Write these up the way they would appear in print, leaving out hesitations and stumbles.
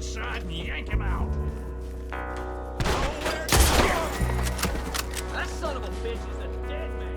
inside and yank him out. That son of a bitch is a dead man.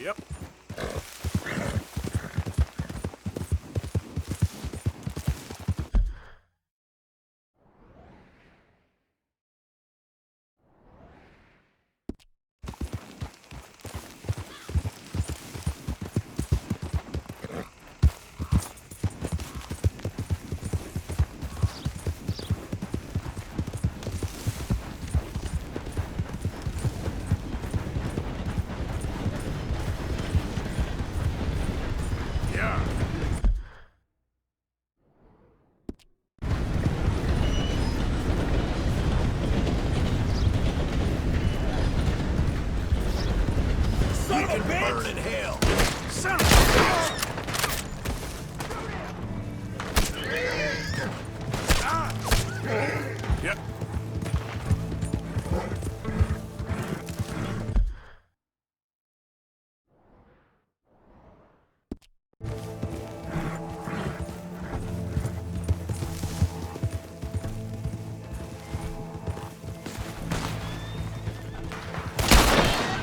Yep. Son of a bitch! Burn in hell! Son of a bitch! Yep.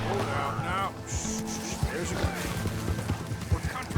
Hold out now. Shh, there's a guy. What country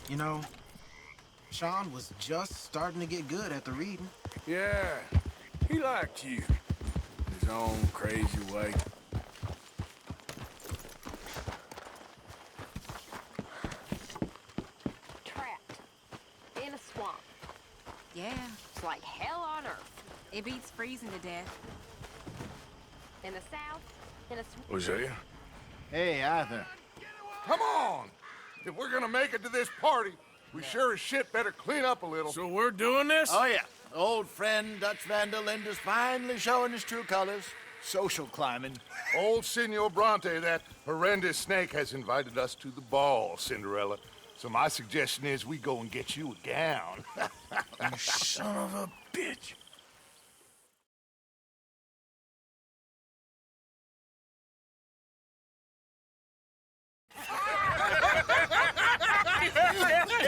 You know, Sean was just starting to get good at the reading. Yeah, he liked you. In his own crazy way. Trapped. In a swamp. Yeah, It's like hell on earth. it beats freezing to death. In the south, in a swamp. Hosea? Hey, Arthur. Come on! If we're gonna make it to this party, we sure as shit better clean up a little. So we're doing this? Oh, yeah. Old friend Dutch Van der Linde's finally showing his true colors. Social climbing. Old Senor Bronte, that horrendous snake, has invited us to the ball, Cinderella. So my suggestion is we go and get you a gown. You son of a bitch.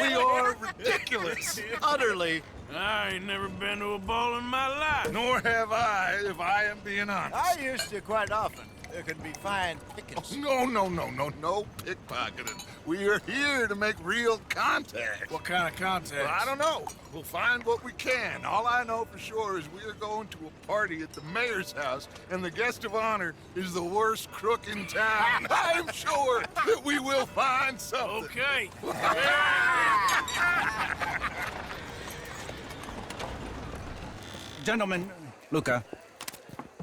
We are ridiculous. Utterly. I ain't never been to a ball in my life. Nor have I, if I am being honest. I used to quite often. There can be fine pickings. No pickpocketing. We are here to make real contact. What kind of contact? Well, I don't know. We'll find what we can. All I know for sure is we are going to a party at the mayor's house, and the guest of honor is the worst crook in town. I'm sure that we will find something. Okay. Gentlemen, Luca,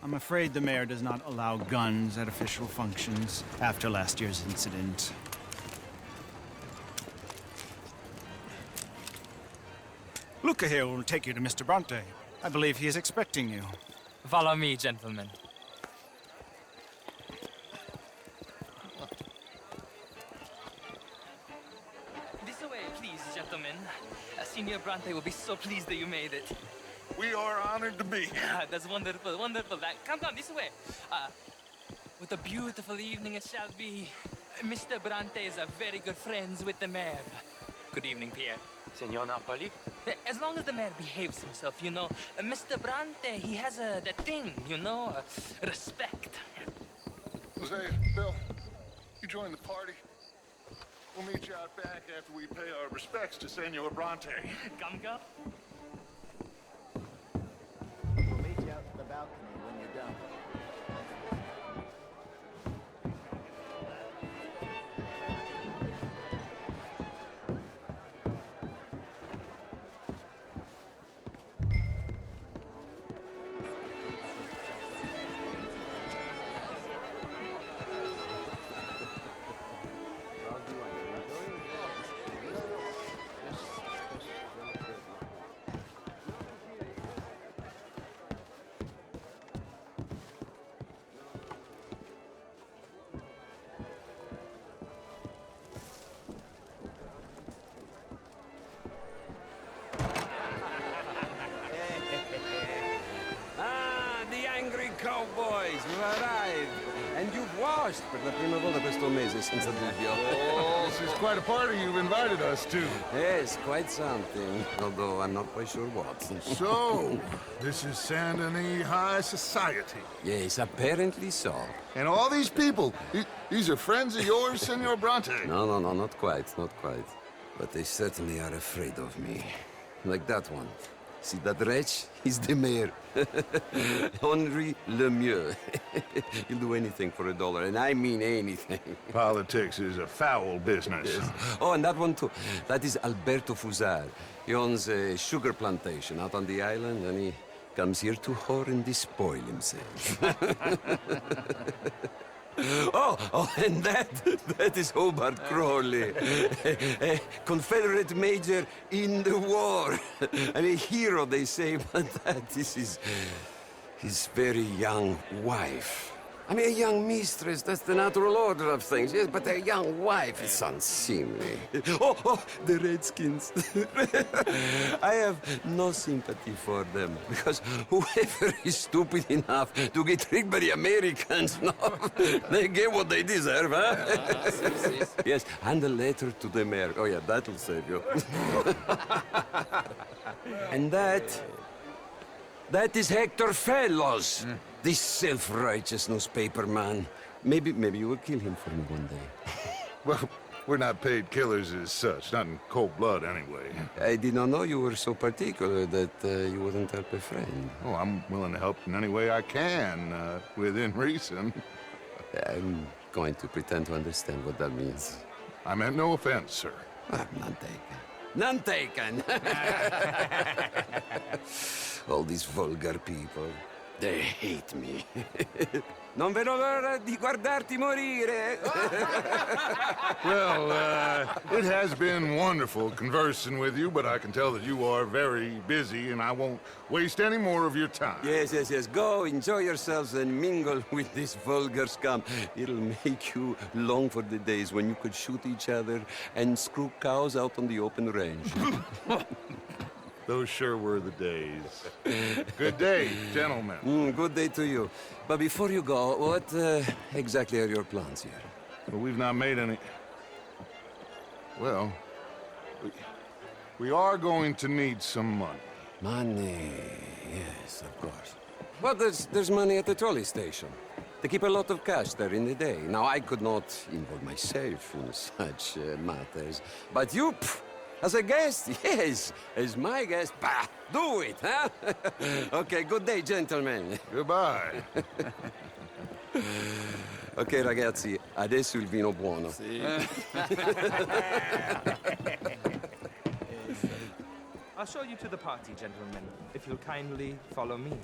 I'm afraid the mayor does not allow guns at official functions after last year's incident. Luca here will take you to Mr. Bronte. I believe he is expecting you. Follow me, gentlemen. This way, please, gentlemen. Senior Bronte will be so pleased that you made it. We are honored to be here. That's wonderful, wonderful. Come down this way. What a beautiful evening it shall be. Mr. Bronte is a very good friends with the mayor. Good evening, Pierre. Senor Napoli? As long as the mayor behaves himself, you know. Mr. Bronte, he has that thing, you know, respect. Jose, Bill, you join the party. We'll meet you out back after we pay our respects to Senor Bronte. Come. We'll meet you out on the balcony when you're done. The angry cowboys have arrived. And you've washed per la prima volta questo mese senza dubbio. Oh, this is quite a party you've invited us to. Yes, quite something. Although I'm not quite sure what. So, this is Saint Denis High Society. Yes, apparently so. And all these people, these are friends of yours, Senor Bronte? No, not quite, not quite. But they certainly are afraid of me. Like that one. See that wretch? He's the mayor. Henri Lemieux. He'll do anything for $1, and I mean anything. Politics is a foul business. Yes. Oh, and that one too. That is Alberto Fusar. He owns a sugar plantation out on the island, and he comes here to whore and despoil himself. Oh, and that is Hobart Crawley, a Confederate major in the war. I mean, a hero, they say, but that is his very young wife. I mean, a young mistress, that's the natural order of things, yes, but a young wife, it's unseemly. Oh, the Redskins. I have no sympathy for them, because whoever is stupid enough to get tricked by the Americans, no, they get what they deserve, huh? Yes, and a letter to the mayor. Oh, yeah, that'll save you. And that is Hector Fellows. This self-righteous newspaper man. Maybe you will kill him for me one day. Well, We're not paid killers as such, not in cold blood anyway. I did not know you were so particular that you wouldn't help a friend. Oh, I'm willing to help in any way I can, within reason. I'm going to pretend to understand what that means. I meant no offense, sir. Ah, none taken. None taken! All these vulgar people, they hate me. Non vedo l'ora di guardarti morire. Well, it has been wonderful conversing with you, but I can tell that you are very busy, and I won't waste any more of your time. Yes, yes, yes. Go, enjoy yourselves and mingle with this vulgar scum. It'll make you long for the days when you could shoot each other and screw cows out on the open range. Those sure were the days. Good day, gentlemen. Good day to you. But before you go, what exactly are your plans here? Well, we've not made any... Well, we are going to need some money. Money, yes, of course. But there's money at the trolley station. They keep a lot of cash there in the day. Now, I could not involve myself in such matters. But you, as a guest, yes, as my guest, bah, do it, huh? Okay, good day, gentlemen. Goodbye. Ok, ragazzi, adesso il vino buono. I'll show you to the party, gentlemen, if you'll kindly follow me.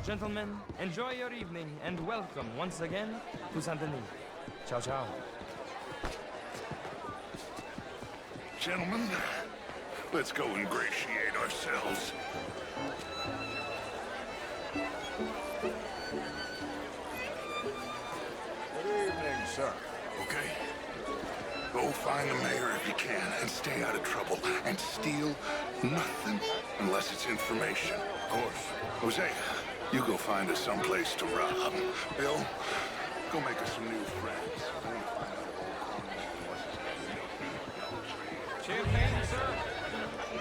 Gentlemen, enjoy your evening and welcome once again to Saint Denis. Ciao, ciao. Gentlemen, let's go ingratiate ourselves. Good evening, sir. Okay. Go find the mayor if you can and stay out of trouble and steal nothing unless it's information. Of course. Jose, you go find us someplace to rob. Bill, go make us some new friends. Champagne, sir?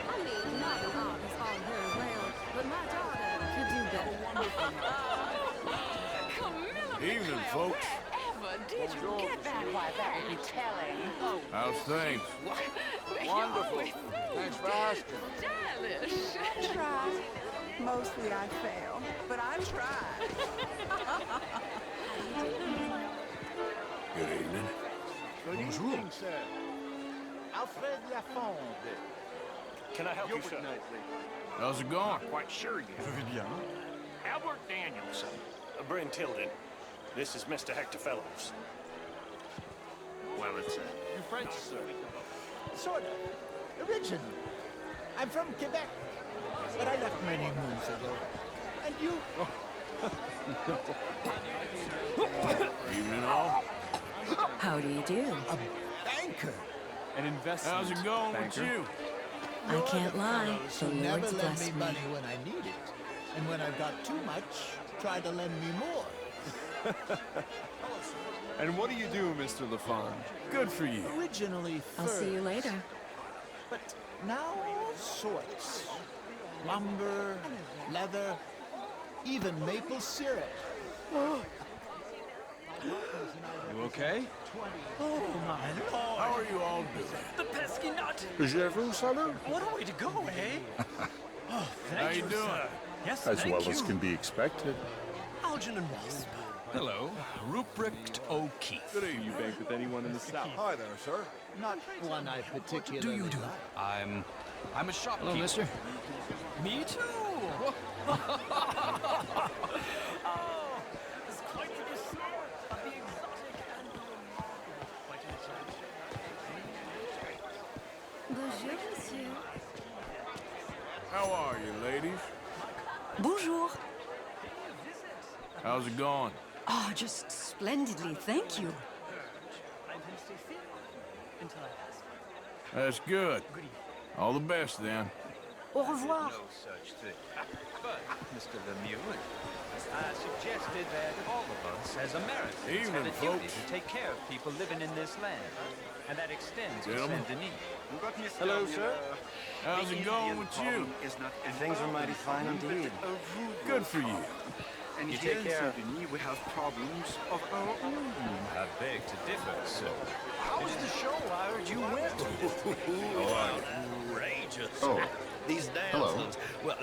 I mean, not the art is all very well, but my daughter could do better. Camilla, Evening, folks. Wherever did you get that? Why, that would be telling. How's things? Wonderful. Thanks for asking. Stylish. Try. Mostly I fail, but I tried. Good evening. Good evening, sir. Alfred Lafonde. Can I help you, sir? How's it going? Quite sure yet. Albert Danielson. Bryn Tilden. This is Mr. Hector Fellows. Well, it's You French, sir? Sort of. Originally. I'm from Quebec, but I left many moons ago. And you? Evening, all. How do you do? A banker. An investment. How's it going with you? I can't lie. The Never Lord's lend blessed me me. money when I need it. And when I've got too much, try to lend me more. And what do you do, Mr. LaFond? Good for you. Originally furs. I'll see you later. But now all sorts. Lumber, leather, even maple syrup. You okay? Oh my lord! How are you all doing? The pesky nut! What a way to go, eh? How you doing? Yes, As well as can be expected. Algernon Wasp. Hello. Ruprecht O'Keefe. Good evening. You bank with anyone in the South? Hi there, sir. Not one I particularly like. I'm a shopkeeper. Hello, mister. Me too! It's quite the pursuit of the exotic and the remarkable. Quite an exotic. Bonjour, monsieur. How are you, ladies? Bonjour. How's it going? Oh, just splendidly, thank you. I can stay fit until I ask. That's good. All the best, then. Au revoir. No such thing. But, Mr. Lemieux, I suggested that all of us, as Americans, Evening, have a duty folks. to take care of people living in this land. And that extends to Gentlemen. Saint-Denis. Hello, sir. How's it going with you? Things are mighty fine indeed. Good for you. And You here take in care. Saint-Denis, we have problems of our own. I beg to differ, sir. How was the show I heard you went to? Outrageous. Oh. These Hello. damsels. Well,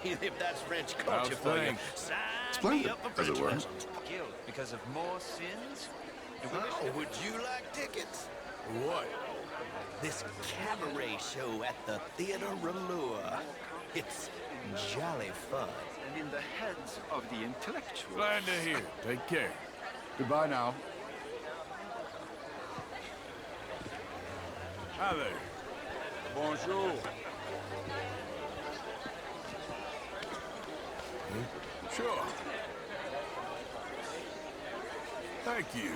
if that's French How's culture for you, things? sign Splendid, me up for as it French were. lessons. Guilt because of more sins? Oh, would you like tickets? What? This cabaret show at the Theatre Rallure. It's jolly fun. And in the heads of the intellectuals. Glad to hear. Take care. Goodbye now. Hi there. Bonjour. Sure. Thank you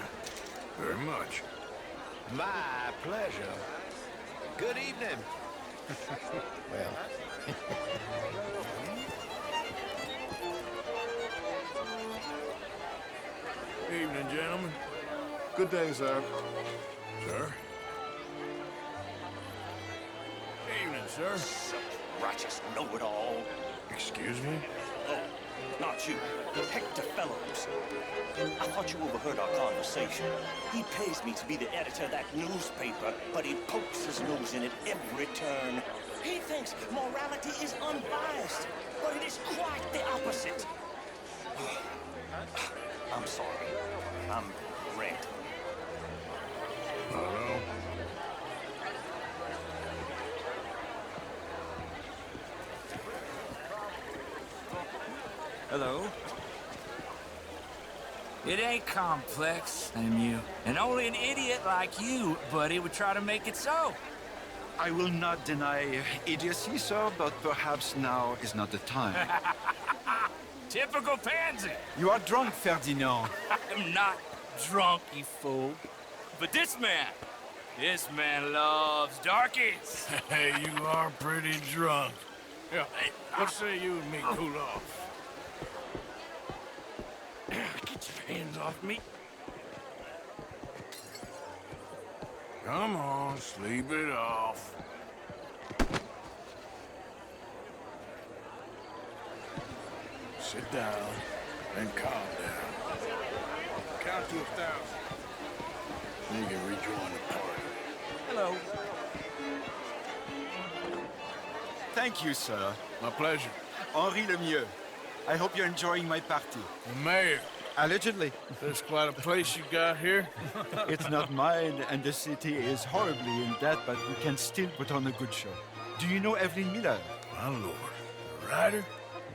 very much. My pleasure. Good evening. Well. Evening, gentlemen. Good day, sir. Sir. Evening, sir. Righteous know-it-all. Excuse me? Oh, not you. Hector Fellows. I thought you overheard our conversation. He pays me to be the editor of that newspaper, but he pokes his nose in at every turn. He thinks morality is unbiased, but it is quite the opposite. I'm sorry. I'm red. Hello? Hello? It ain't complex, MU. And only an idiot like you, buddy, would try to make it so. I will not deny idiocy, sir, but perhaps now is not the time. Typical pansy. You are drunk, Ferdinand. I'm not drunk, you fool. But this man loves darkies. Hey, you are pretty drunk. Yeah, hey, what say you and me cool off? Get your hands off me. Come on, sleep it off. Sit down and calm down. Count to 1,000. Then you can rejoin the party. Hello. Thank you, sir. My pleasure. Henri Lemieux. I hope you're enjoying my party. The mayor. Allegedly. There's quite a place you got here. It's not mine, and the city is horribly in debt, but we can still put on a good show. Do you know Evelyn Miller? My lord. The writer?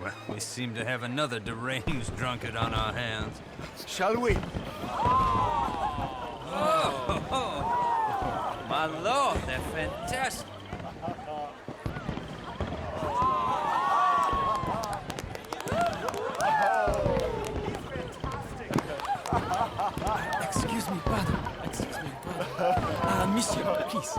Well, we seem to have another deranged drunkard on our hands. Shall we? Oh, my lord, they're fantastic. Excuse me, pardon. Excuse me, pardon. Monsieur, please.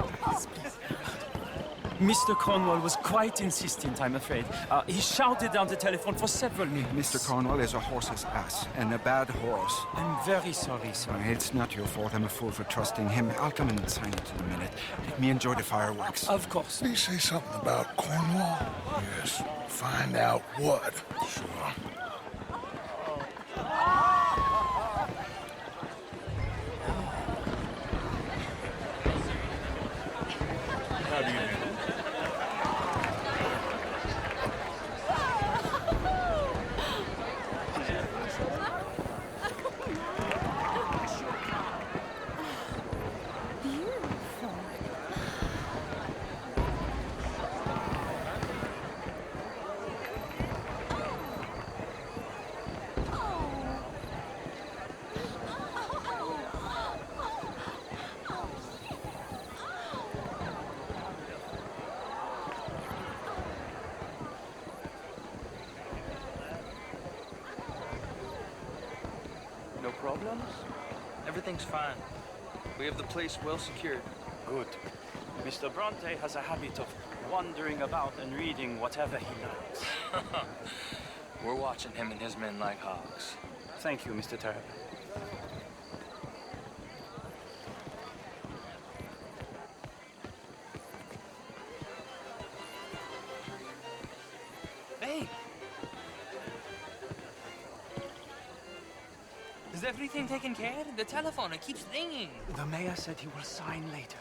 Mr. Cornwall was quite insistent, I'm afraid. He shouted down the telephone for several minutes. Mr. Cornwall is a horse's ass, and a bad horse. I'm very sorry, sir. It's not your fault. I'm a fool for trusting him. I'll come in and sign it in a minute. Let me enjoy the fireworks. Of course. Did he say something about Cornwall? Yes. Find out what. Sure. How do you do? No problems? Everything's fine. We have the place well secured. Good. Mr. Bronte has a habit of wandering about and reading whatever he likes. We're watching him and his men like hawks. Thank you, Mr. Tarp. Hey! Is everything taken care of? The telephone, it keeps ringing. The mayor said he will sign later.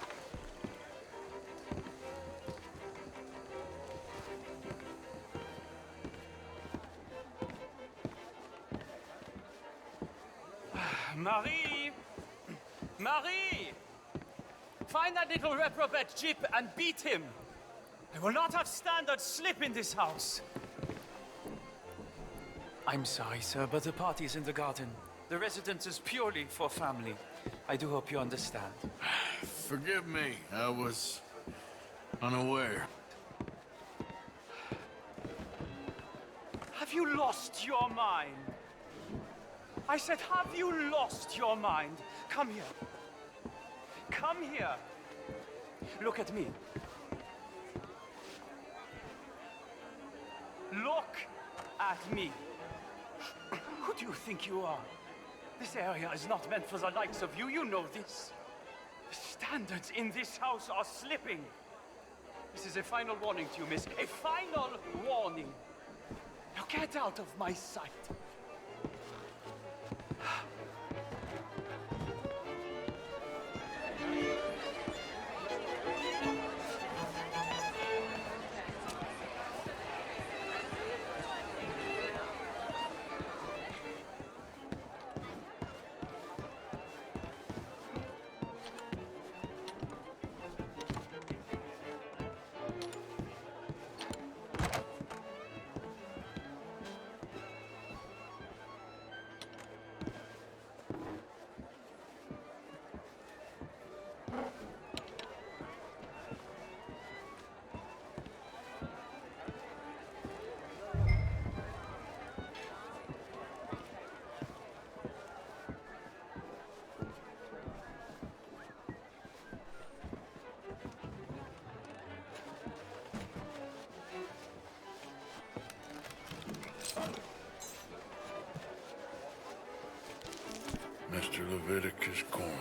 Marie! Marie! Find that little reprobate Jip and beat him. I will not have standard slip in this house. I'm sorry, sir, but the party is in the garden. The residence is purely for family. I do hope you understand. Forgive me, I was unaware. Have you lost your mind? I said, have you lost your mind? Come here. Come here. Look at me. Look at me. Who do you think you are? This area is not meant for the likes of you. You know this. The standards in this house are slipping. This is a final warning to you, miss. A final warning. Now get out of my sight. Mr. Leviticus Cornwall.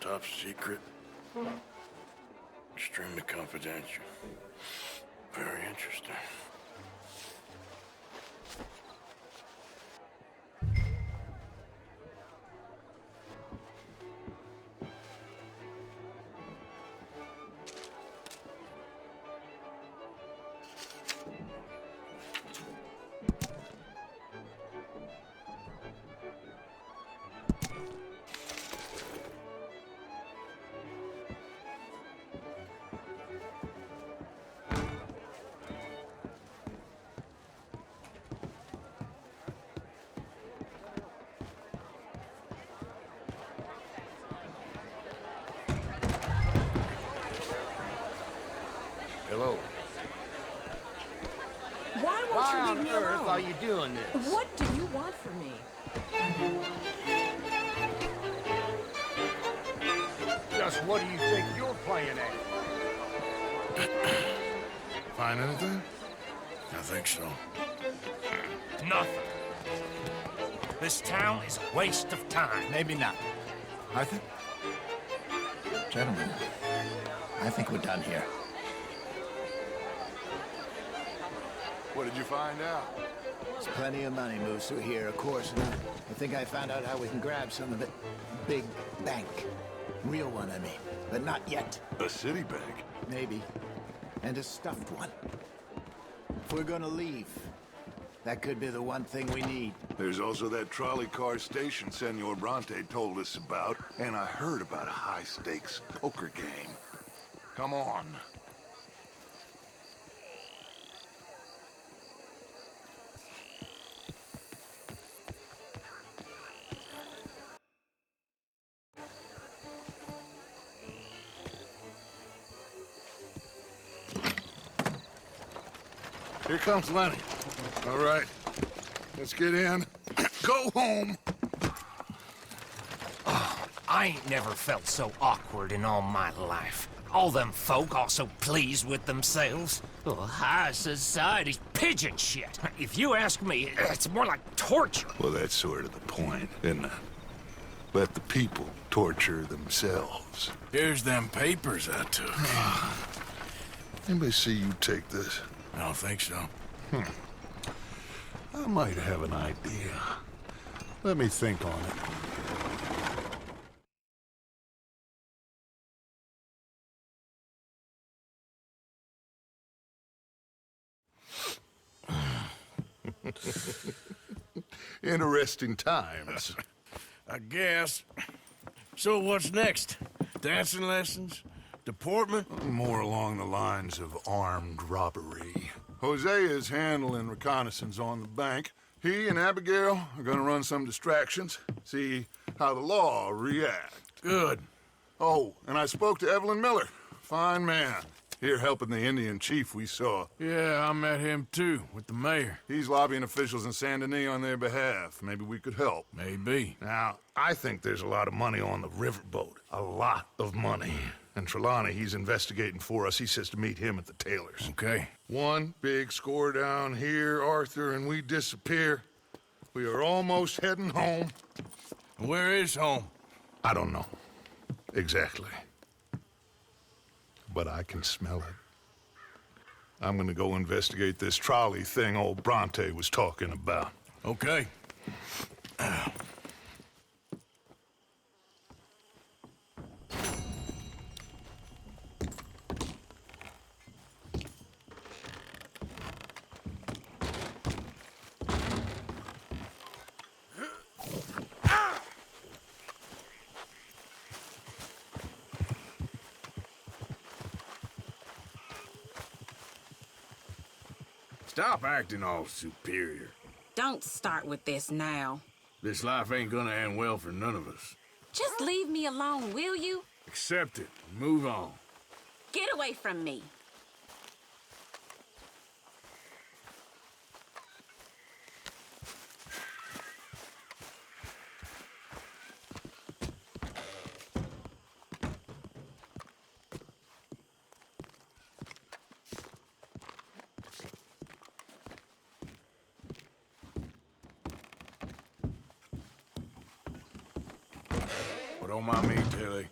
Top secret. Extremely confidential. Very interesting. Hello. Why won't Why you on leave me earth alone? are you doing this? What do you want from me? Just what do you think you're playing at? Find anything? I think so. Nothing. This town is a waste of time. Maybe not. Arthur? Gentlemen, I think we're done here. What did you find out? There's plenty of money moves through here, of course, and I think I found out how we can grab some of it. Big bank. Real one, I mean. But not yet. A city bank? Maybe. And a stuffed one. If we're gonna leave, that could be the one thing we need. There's also that trolley car station Senor Bronte told us about, and I heard about a high-stakes poker game. Come on. Here comes Lenny. All right, let's get in. Go home. I ain't never felt so awkward in all my life. All them folk are so pleased with themselves. Oh, high society's pigeon shit. If you ask me, it's more like torture. Well, that's sort of the point, isn't it? Let the people torture themselves. Here's them papers I took. Anybody see you take this? I don't think so. I might have an idea. Let me think on it. Interesting times. I guess. So what's next? Dancing lessons? Deportment? More along the lines of armed robbery. Hosea is handling reconnaissance on the bank. He and Abigail are gonna run some distractions, see how the law reacts. Good. Oh, and I spoke to Evelyn Miller. Fine man. Here helping the Indian chief we saw. Yeah, I met him too, with the mayor. He's lobbying officials in Saint Denis on their behalf. Maybe we could help. Maybe. Now, I think there's a lot of money on the riverboat. A lot of money. And Trelawney, he's investigating for us. He says to meet him at the Taylor's. Okay. One big score down here, Arthur, and we disappear. We are almost heading home. Where is home? I don't know. Exactly. But I can smell it. I'm gonna go investigate this trolley thing old Bronte was talking about. Okay. Stop acting all superior. Don't start with this now. This life ain't gonna end well for none of us. Just leave me alone, will you? Accept it. Move on. Get away from me. Well, don't mind me, Tilly.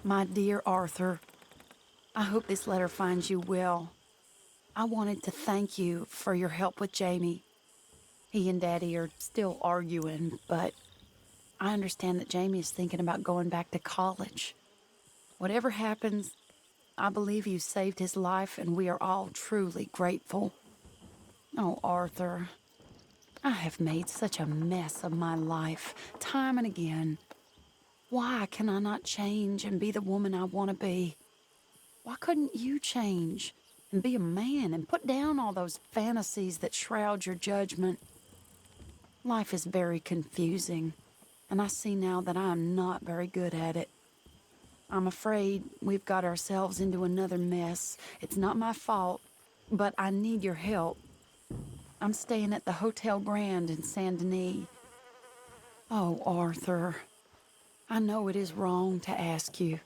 My dear Arthur, I hope this letter finds you well. I wanted to thank you for your help with Jamie. He and Daddy are still arguing, but I understand that Jamie is thinking about going back to college. Whatever happens, I believe you saved his life, and we are all truly grateful. Oh, Arthur, I have made such a mess of my life, time and again. Why can I not change and be the woman I want to be? Why couldn't you change and be a man and put down all those fantasies that shroud your judgment? Life is very confusing, and I see now that I am not very good at it. I'm afraid we've got ourselves into another mess. It's not my fault, but I need your help. I'm staying at the Hotel Grand in Saint Denis. Oh, Arthur, I know it is wrong to ask you,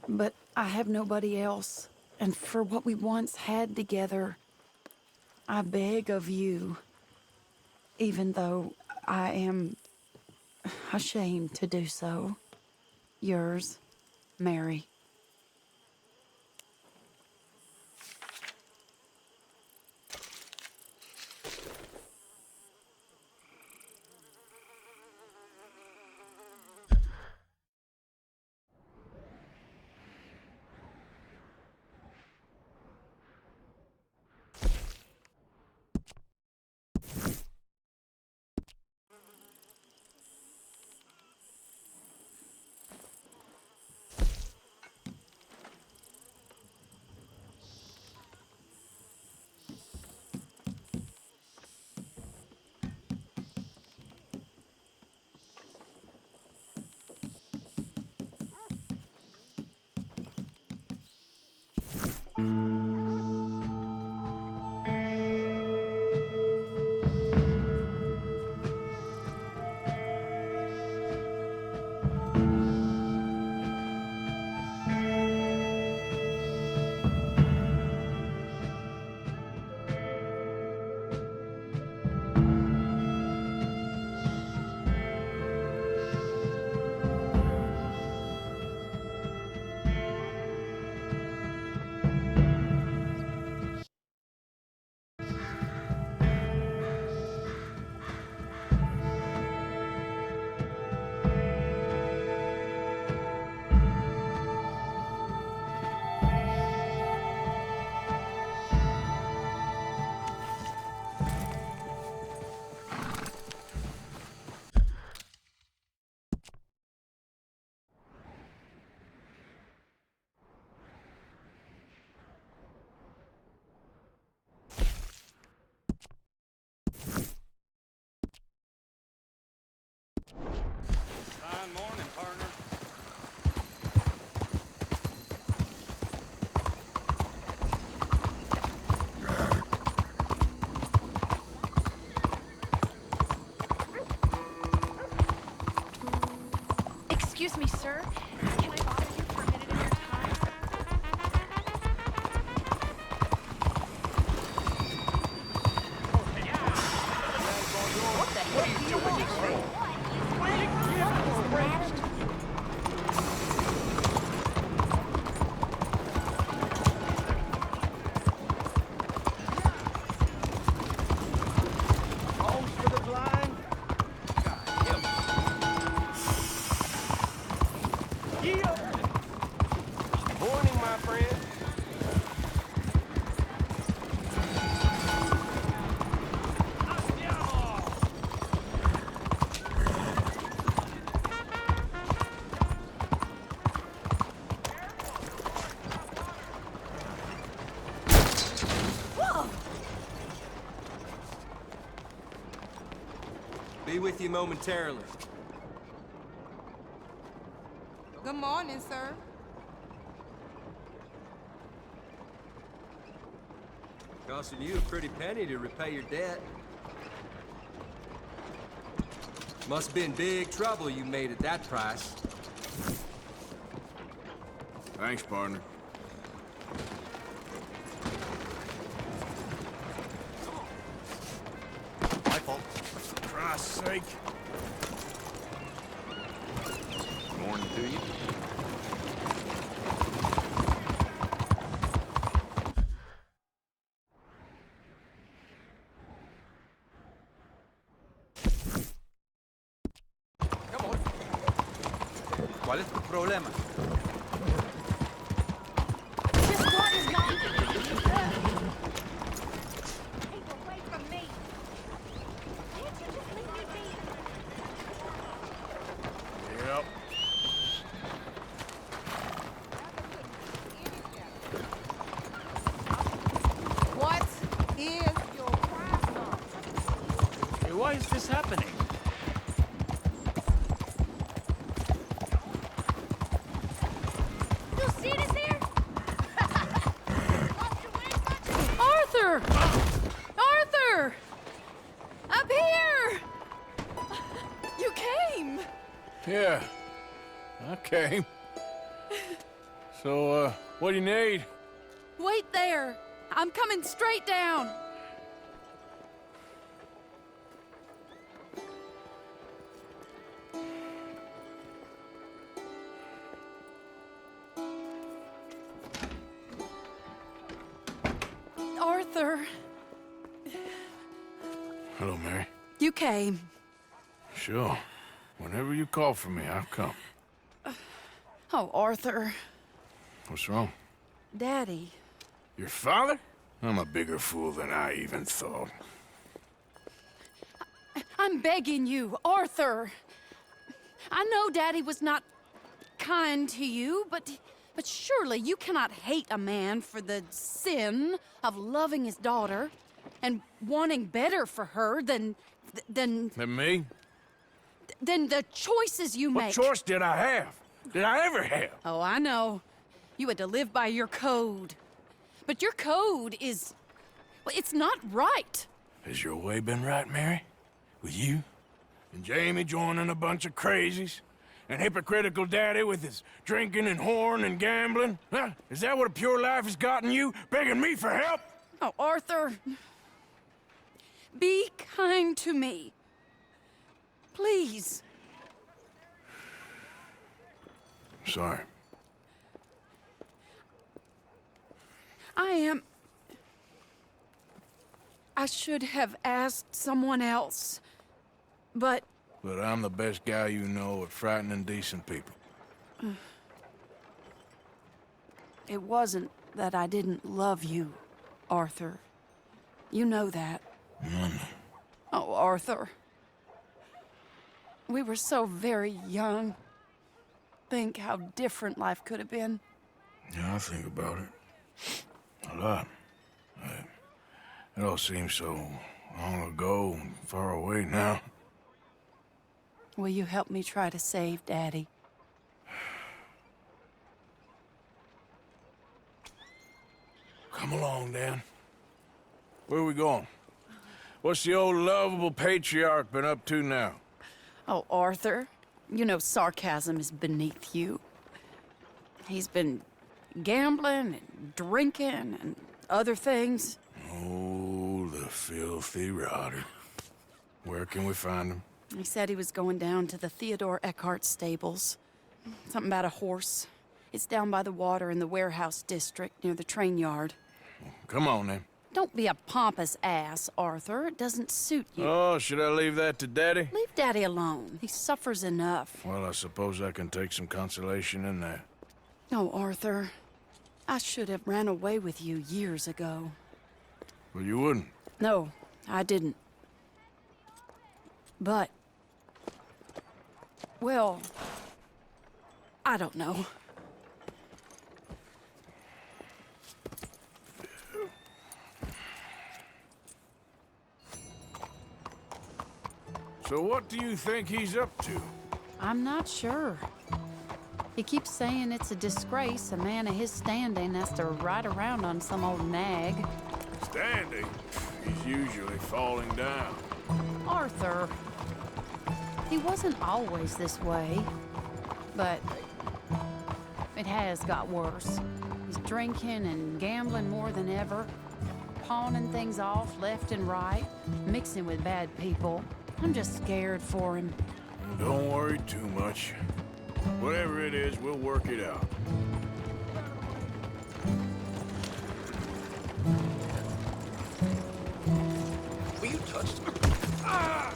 but I have nobody else, and for what we once had together, I beg of you, even though I am ashamed to do so. Yours, Mary. Fine morning, partner. Excuse me, sir. Can I bother you for a minute of your time? What the heck do you want? Homes for the blind? Morning, my friend. Be with you momentarily. Good morning, sir. Costing you a pretty penny to repay your debt. Must been big trouble you made at that price. Thanks, partner. My fault. For Christ's sake. Morning to you. ¿Cuál es tu problema? Yep. What is your problem? Hey, why Why is this happening? You see this here? Arthur! Arthur! Up here! You came! Yeah, I came. So, what do you need? Wait there. I'm coming straight down. Arthur, Hello, Mary. you came. Sure. Whenever you call for me, I'll come. Oh, Arthur. What's wrong? Daddy. Your father? I'm a bigger fool than I even thought. I'm begging you, Arthur. I know Daddy was not kind to you, but surely you cannot hate a man for the sin of loving his daughter and wanting better for her than Than me? than the choices you What make. choice did I have? Did I ever have? Oh, I know. You had to live by your code. But your code is... well, it's not right. Has your way been right, Mary? With you? And Jamie joining a bunch of crazies? And hypocritical daddy with his drinking and whoring and gambling? Huh? Is that what a pure life has gotten you? Begging me for help? Oh, Arthur. Be kind to me. Please. Sorry. I should have asked someone else, but... But I'm the best guy you know at frightening decent people. It wasn't that I didn't love you, Arthur. You know that. Oh, Arthur. We were so very young. Think how different life could have been. Yeah, I think about it. A lot. It all seems so long ago and far away now. Will you help me try to save Daddy? Come along, Dan. Where are we going? What's the old lovable patriarch been up to now? Oh, Arthur, you know sarcasm is beneath you. He's been gambling and drinking and other things. Oh, the filthy rotter. Where can we find him? He said he was going down to the Theodore Eckhart stables. Something about a horse. It's down by the water in the warehouse district near the train yard. Come on, then. Don't be a pompous ass, Arthur. It doesn't suit you. Oh, should I leave that to Daddy? Leave Daddy alone. He suffers enough. Well, I suppose I can take some consolation in that. No, Arthur. I should have ran away with you years ago. Well, you wouldn't. No, I didn't. But... well... I don't know. So what do you think he's up to? I'm not sure. He keeps saying it's a disgrace a man of his standing has to ride around on some old nag. Standing? He's usually falling down. Arthur. He wasn't always this way, but it has got worse. He's drinking and gambling more than ever, pawning things off left and right, mixing with bad people. I'm just scared for him. Don't worry too much. Whatever it is, we'll work it out. Were you touched? Ah!